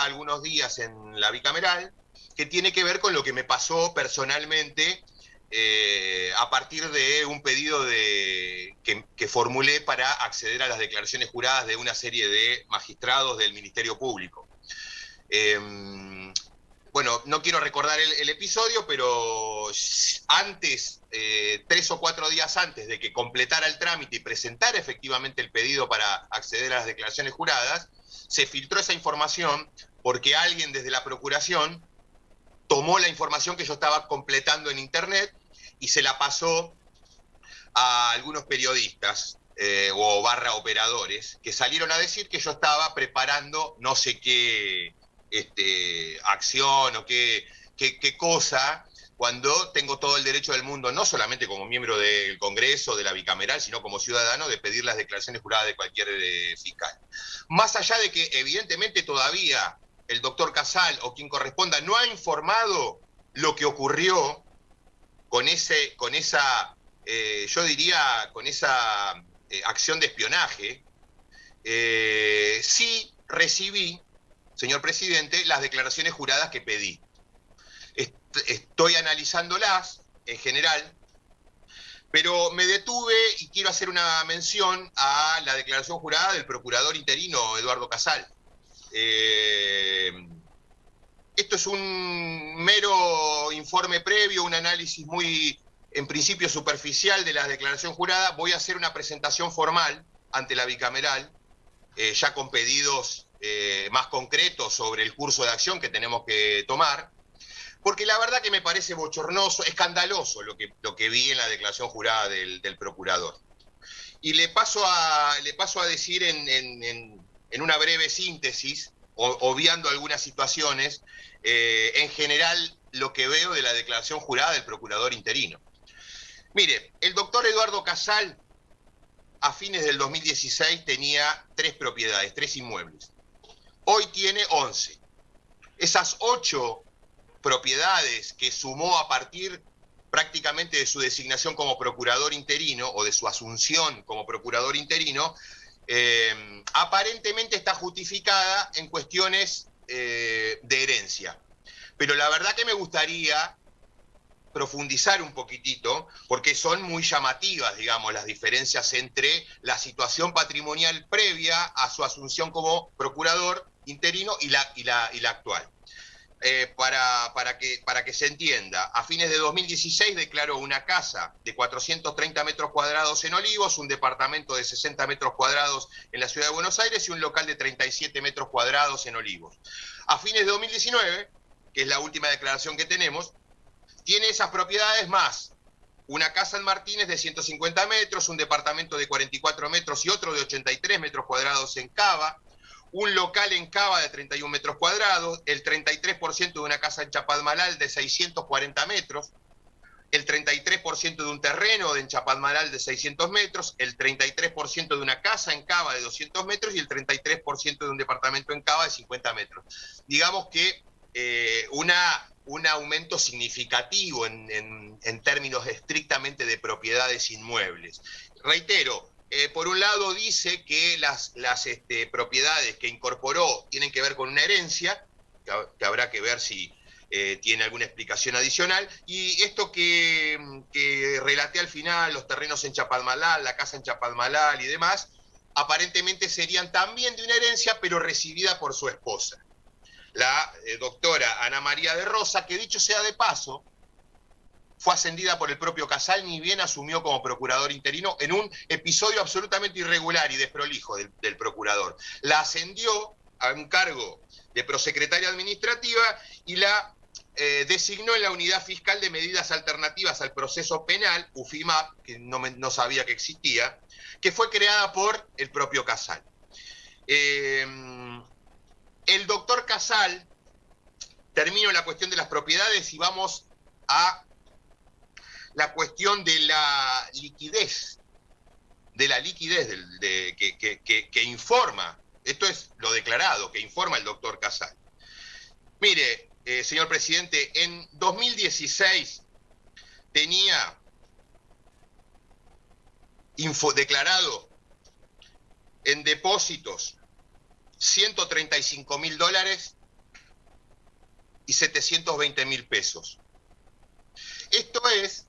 algunos días en la bicameral, que tiene que ver con lo que me pasó personalmente a partir de un pedido que formulé para acceder a las declaraciones juradas de una serie de magistrados del Ministerio Público. Bueno, no quiero recordar el episodio, pero antes, 3 o 4 días antes de que completara el trámite y presentara efectivamente el pedido para acceder a las declaraciones juradas, se filtró esa información porque alguien desde la Procuración tomó la información que yo estaba completando en Internet y se la pasó a algunos periodistas o barra operadores que salieron a decir que yo estaba preparando no sé qué acción o qué cosa, cuando tengo todo el derecho del mundo, no solamente como miembro del Congreso, de la bicameral, sino como ciudadano, de pedir las declaraciones juradas de cualquier fiscal. Más allá de que evidentemente todavía el doctor Casal o quien corresponda no ha informado lo que ocurrió con esa yo diría, con esa acción de espionaje, sí recibí, señor presidente, las declaraciones juradas que pedí. Estoy analizándolas en general, pero me detuve y quiero hacer una mención a la declaración jurada del procurador interino Eduardo Casal. Esto es un mero informe previo, un análisis muy, en principio, superficial de la declaración jurada. Voy a hacer una presentación formal ante la bicameral, ya con pedidos más concretos sobre el curso de acción que tenemos que tomar, porque la verdad que me parece bochornoso, escandaloso lo que vi en la declaración jurada del procurador. Y le paso a decir en una breve síntesis, obviando algunas situaciones, en general lo que veo de la declaración jurada del procurador interino. Mire, el doctor Eduardo Casal a fines del 2016 tenía 3 propiedades, 3 inmuebles. Hoy tiene 11. Esas 8 propiedades que sumó a partir prácticamente de su designación como procurador interino o de su asunción como procurador interino, aparentemente está justificada en cuestiones de herencia. Pero la verdad que me gustaría profundizar un poquitito, porque son muy llamativas, digamos, las diferencias entre la situación patrimonial previa a su asunción como procurador interino y la actual. Para que se entienda, a fines de 2016 declaró una casa de 430 metros cuadrados en Olivos, un departamento de 60 metros cuadrados en la ciudad de Buenos Aires y un local de 37 metros cuadrados en Olivos. A fines de 2019, que es la última declaración que tenemos, tiene esas propiedades más una casa en Martínez de 150 metros, un departamento de 44 metros y otro de 83 metros cuadrados en Cava, un local en Cava de 31 metros cuadrados, el 33% de una casa en Chapadmalal de 640 metros, el 33% de un terreno en Chapadmalal de 600 metros, el 33% de una casa en Cava de 200 metros y el 33% de un departamento en Cava de 50 metros. Digamos que un aumento significativo en términos estrictamente de propiedades inmuebles. Reitero, por un lado dice que las propiedades que incorporó tienen que ver con una herencia, que habrá que ver si tiene alguna explicación adicional, y esto que relaté al final, los terrenos en Chapadmalal, la casa en Chapadmalal y demás, aparentemente serían también de una herencia, pero recibida por su esposa, la doctora Ana María de Rosa, que dicho sea de paso, fue ascendida por el propio Casal, ni bien asumió como procurador interino en un episodio absolutamente irregular y desprolijo del procurador. La ascendió a un cargo de prosecretaria administrativa y la designó en la Unidad Fiscal de Medidas Alternativas al Proceso Penal, UFIMAP, que no sabía que existía, que fue creada por el propio Casal. El doctor Casal, termino la cuestión de las propiedades y vamos a la cuestión de la liquidez, que informa, esto es lo declarado, que informa el doctor Casal. Mire, señor presidente, en 2016 tenía declarado en depósitos $135.000 y 720.000 pesos. Esto es,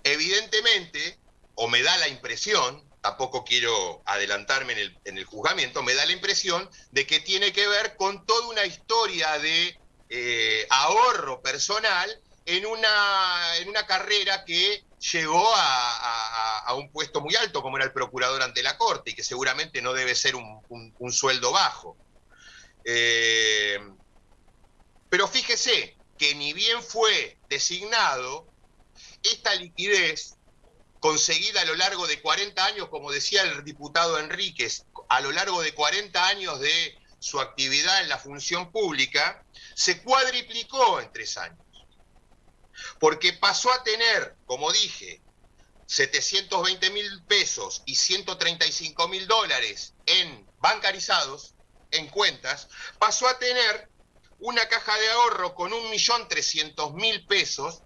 evidentemente, o me da la impresión, tampoco quiero adelantarme en el juzgamiento, me da la impresión de que tiene que ver con toda una historia de ahorro personal en una carrera que llegó a un puesto muy alto, como era el procurador ante la Corte, y que seguramente no debe ser un sueldo bajo. Pero fíjese que ni bien fue designado, esta liquidez conseguida a lo largo de 40 años, como decía el diputado Enríquez, a lo largo de 40 años de su actividad en la función pública, se cuadriplicó en 3 años. Porque pasó a tener, como dije, 720.000 pesos y 135.000 dólares en bancarizados, en cuentas, pasó a tener una caja de ahorro con 1.300.000 pesos.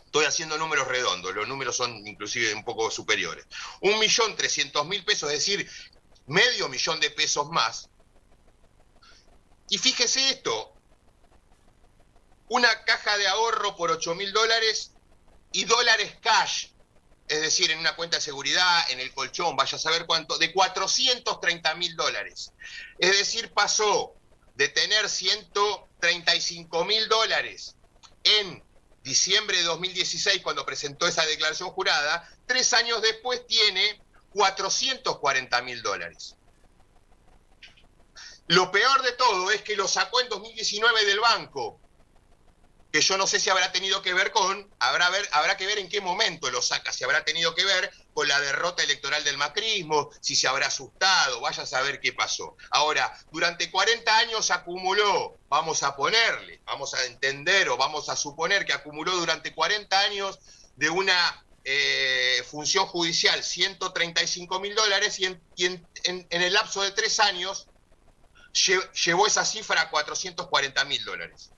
Estoy haciendo números redondos, los números son inclusive un poco superiores. 1.300.000 pesos, es decir, medio millón de pesos más. Y fíjese esto, una caja de ahorro por 8.000 dólares y dólares cash, es decir, en una cuenta de seguridad, en el colchón, vaya a saber cuánto, de 430.000 dólares. Es decir, pasó de tener 135.000 dólares en diciembre de 2016, cuando presentó esa declaración jurada, 3 años después tiene 440.000 dólares. Lo peor de todo es que lo sacó en 2019 del banco, que yo no sé si habrá tenido que ver con, habrá que ver en qué momento lo saca, si habrá tenido que ver con la derrota electoral del macrismo, si se habrá asustado, vaya a saber qué pasó. Ahora, durante 40 años acumuló, vamos a ponerle, vamos a entender o vamos a suponer que acumuló durante 40 años de una función judicial 135.000 dólares y en el lapso de 3 años llevó esa cifra a 440.000 dólares.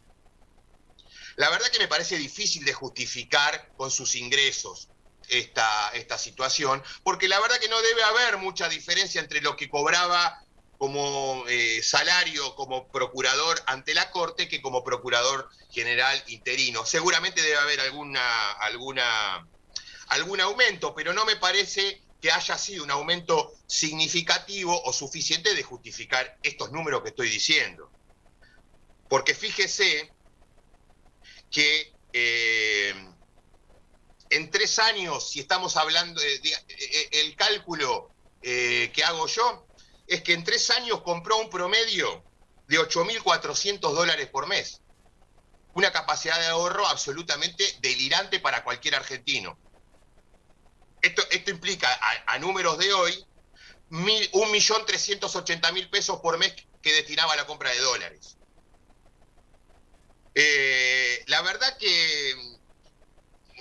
La verdad que me parece difícil de justificar con sus ingresos esta situación, porque la verdad que no debe haber mucha diferencia entre lo que cobraba como salario como procurador ante la Corte que como procurador general interino. Seguramente debe haber algún aumento, pero no me parece que haya sido un aumento significativo o suficiente de justificar estos números que estoy diciendo. Porque fíjese que en 3 años, si estamos hablando el cálculo que hago yo, es que en 3 años compró un promedio de 8.400 dólares por mes. Una capacidad de ahorro absolutamente delirante para cualquier argentino. Esto implica, a números de hoy, 1.380.000 pesos por mes que destinaba a la compra de dólares. La verdad que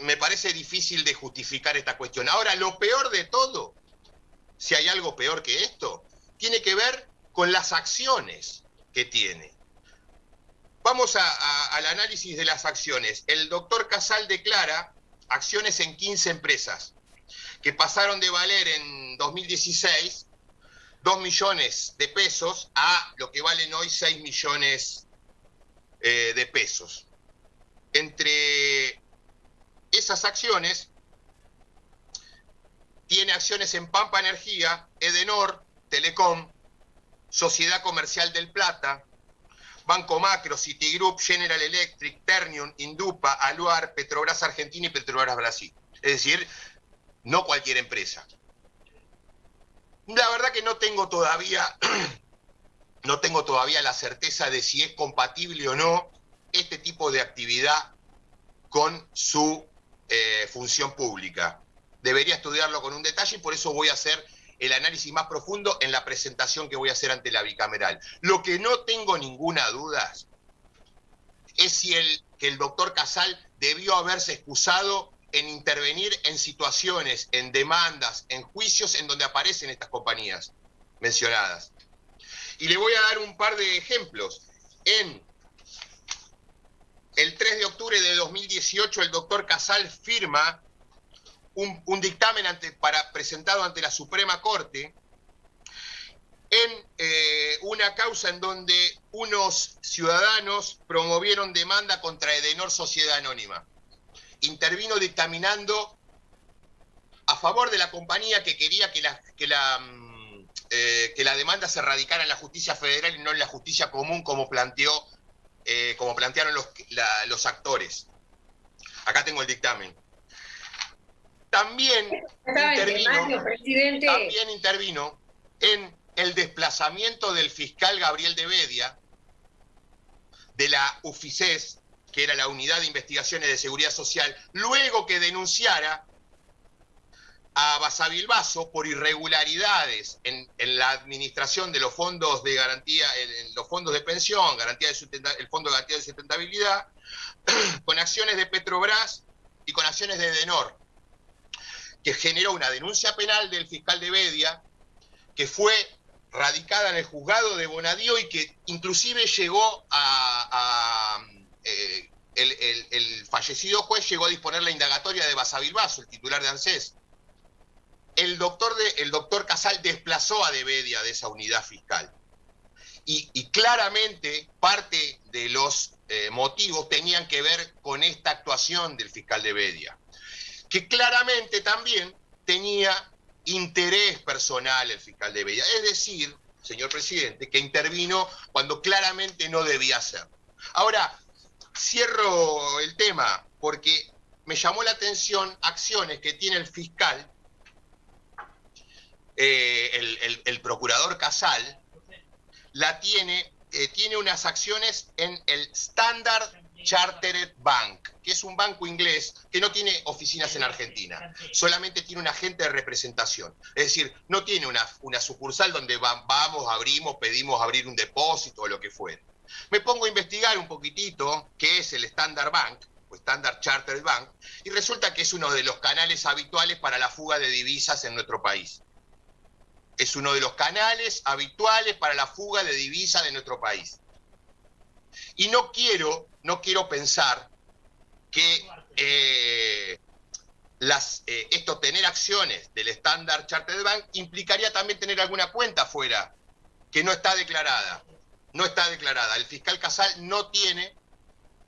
me parece difícil de justificar esta cuestión. Ahora, lo peor de todo, si hay algo peor que esto, tiene que ver con las acciones que tiene. Vamos al análisis de las acciones. El doctor Casal declara acciones en 15 empresas que pasaron de valer en 2016 2 millones de pesos a lo que valen hoy 6 millones de pesos. Entre esas acciones, tiene acciones en Pampa Energía, Edenor, Telecom, Sociedad Comercial del Plata, Banco Macro, Citigroup, General Electric, Ternium, Indupa, Aluar, Petrobras Argentina y Petrobras Brasil. Es decir, no cualquier empresa. La verdad que no tengo todavía la certeza de si es compatible o no este tipo de actividad con su función pública. Debería estudiarlo con un detalle y por eso voy a hacer el análisis más profundo en la presentación que voy a hacer ante la bicameral. Lo que no tengo ninguna duda es que el doctor Casal debió haberse excusado en intervenir en situaciones, en demandas, en juicios en donde aparecen estas compañías mencionadas. Y le voy a dar un par de ejemplos. En el 3 de octubre de 2018, el doctor Casal firma un dictamen presentado ante la Suprema Corte en una causa en donde unos ciudadanos promovieron demanda contra Edenor Sociedad Anónima. Intervino dictaminando a favor de la compañía que quería que la demanda se radicara en la justicia federal y no en la justicia común como plantearon los actores. También intervino en el desplazamiento del fiscal Gabriel de Bedia de la UFICES, que era la Unidad de Investigaciones de Seguridad Social, luego que denunciara a Basavilbaso por irregularidades en la administración de los fondos de garantía, en los fondos de pensión, el Fondo de Garantía de Sustentabilidad, con acciones de Petrobras y con acciones de Edenor, que generó una denuncia penal del fiscal de Bedia, que fue radicada en el juzgado de Bonadío y que inclusive llegó el fallecido juez llegó a disponer la indagatoria de Basavilbaso, el titular de ANSES. El doctor Casal desplazó a de Bedia de esa unidad fiscal. Y claramente parte de los motivos tenían que ver con esta actuación del fiscal de Bedia, que claramente también tenía interés personal el fiscal de Bedia. Es decir, señor presidente, que intervino cuando claramente no debía hacer. Ahora, cierro el tema porque me llamó la atención acciones que tiene el fiscal, el procurador Casal, tiene unas acciones en el Standard Chartered Bank, que es un banco inglés que no tiene oficinas en Argentina, solamente tiene un agente de representación. Es decir, no tiene una sucursal donde abrimos, pedimos abrir un depósito o lo que fuera. Me pongo a investigar un poquitito qué es el Standard Bank, o Standard Chartered Bank, y resulta que es uno de los canales habituales para la fuga de divisas en nuestro país. Es uno de los canales habituales para la fuga de divisas de nuestro país. Y no quiero pensar que tener acciones del Standard Chartered Bank implicaría también tener alguna cuenta afuera que no está declarada. No está declarada. El fiscal Casal no tiene,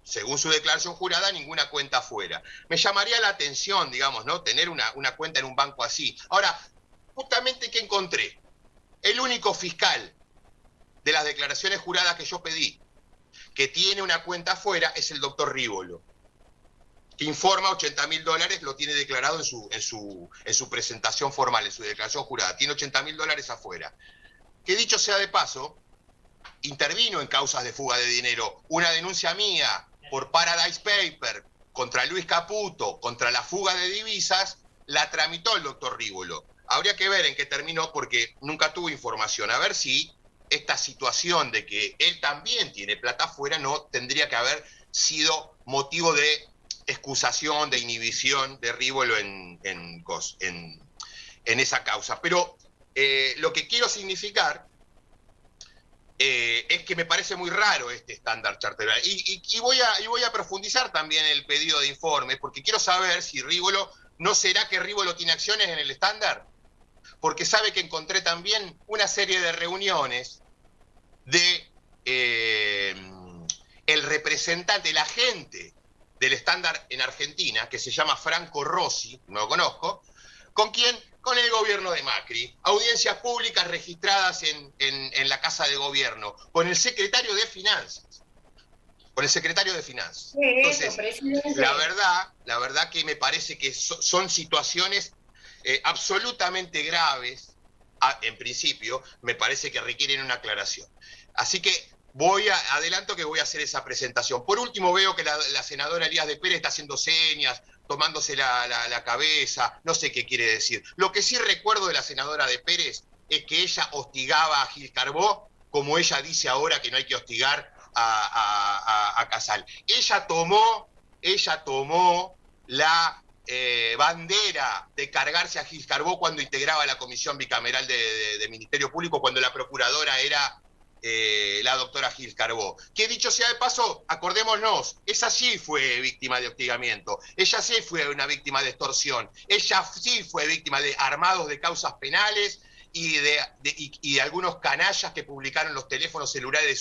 según su declaración jurada, ninguna cuenta afuera. Me llamaría la atención, digamos, ¿no? Tener una cuenta en un banco así. Ahora, justamente, ¿qué encontré? El único fiscal de las declaraciones juradas que yo pedí que tiene una cuenta afuera es el doctor Rívolo, que informa $80.000, lo tiene declarado en su presentación formal, en su declaración jurada. Tiene $80.000 afuera. Que dicho sea de paso, intervino en causas de fuga de dinero. Una denuncia mía por Paradise Paper contra Luis Caputo, contra la fuga de divisas, la tramitó el doctor Rívolo. Habría que ver en qué terminó porque nunca tuve información. A ver si esta situación de que él también tiene plata afuera no tendría que haber sido motivo de excusación, de inhibición de Rívolo en esa causa. Pero lo que quiero significar es que me parece muy raro este Standard Chartered Bank. Y voy a profundizar también el pedido de informe porque quiero saber si Rívolo, ¿no será que Rívolo tiene acciones en el estándar? Porque sabe que encontré también una serie de reuniones de el representante, el agente del estándar en Argentina, que se llama Franco Rossi, no lo conozco, ¿con quién? Con el gobierno de Macri. Audiencias públicas registradas en la Casa de Gobierno, con el secretario de Finanzas. Con el secretario de Finanzas. Entonces, la verdad que me parece que son situaciones absolutamente graves, en principio, me parece que requieren una aclaración. Así que adelanto que voy a hacer esa presentación. Por último, veo que la senadora Elías de Pérez está haciendo señas, tomándose la cabeza, no sé qué quiere decir. Lo que sí recuerdo de la senadora de Pérez es que ella hostigaba a Gil Carbó, como ella dice ahora que no hay que hostigar a Casal. Ella tomó la bandera de cargarse a Gil Carbó cuando integraba la Comisión Bicameral de Ministerio Público, cuando la procuradora era la doctora Gil Carbó. Que dicho sea de paso, acordémonos, esa sí fue víctima de hostigamiento, ella sí fue una víctima de extorsión, ella sí fue víctima de armados de causas penales y de algunos canallas que publicaron los teléfonos celulares de